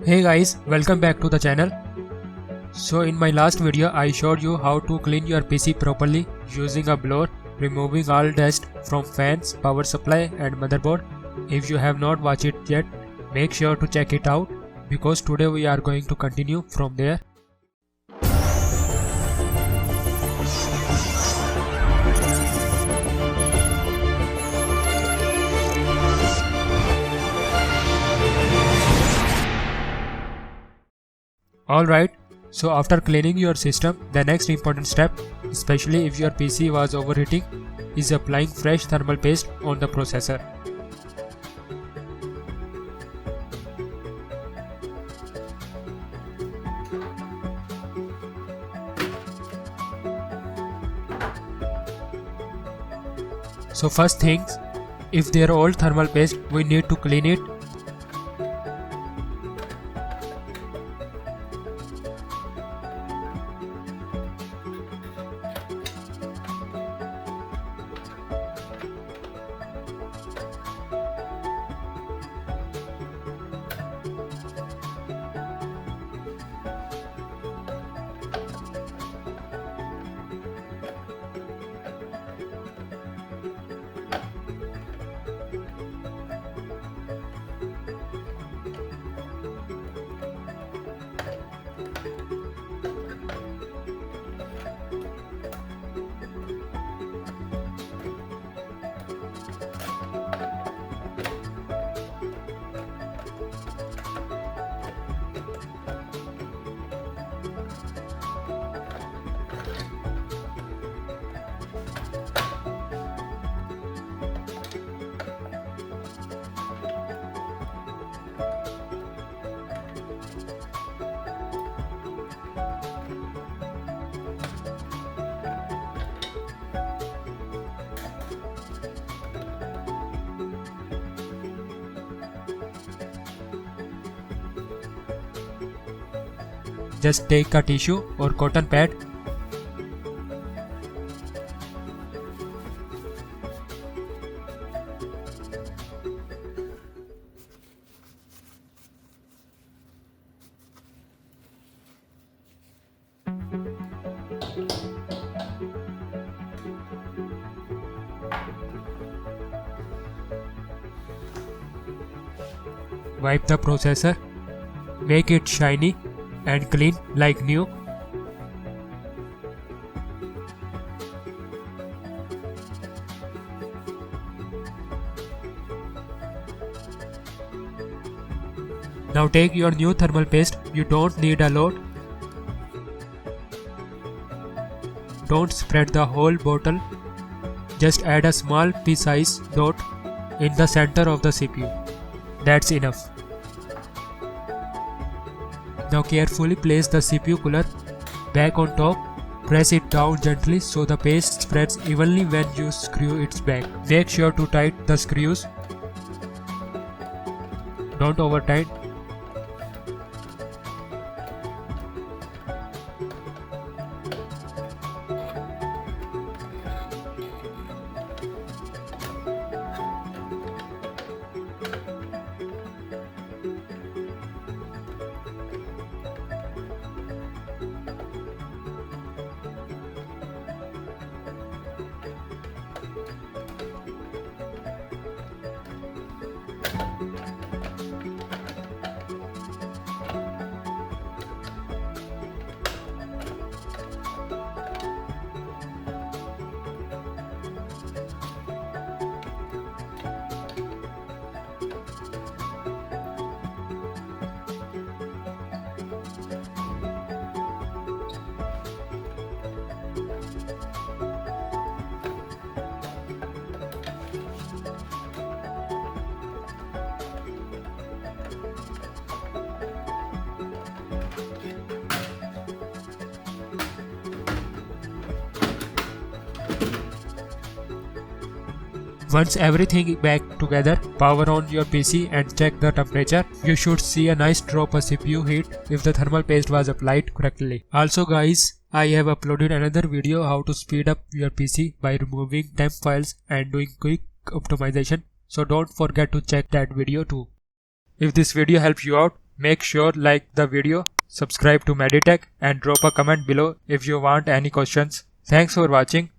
Hey guys, welcome back to the channel. So in my last video I showed you how to clean your PC properly using a blower, removing all dust from fans, power supply and motherboard. If you have not watched it yet, make sure to check it out because today we are going to continue from there. Alright, so after cleaning your system, the next important step, especially if your PC was overheating, is applying fresh thermal paste on the processor. So first things, if there are old thermal paste, we need to clean it. Just take a tissue or cotton pad. Wipe the processor, make it shiny and clean like new. Now take your new thermal paste, you don't need a lot. Don't spread the whole bottle, just add a small pea-sized dot in the center of the CPU. That's enough. Now carefully place the CPU cooler back on top, press it down gently so the paste spreads evenly when you screw it back. Make sure to tighten the screws, don't over tighten. Once everything back together, power on your PC and check the temperature. You should see a nice drop of CPU heat if the thermal paste was applied correctly. Also guys, I have uploaded another video how to speed up your PC by removing temp files and doing quick optimization. So don't forget to check that video too. If this video helps you out, Make sure like the video, subscribe to Maddy Tech and drop a comment below if you want any questions. Thanks for watching.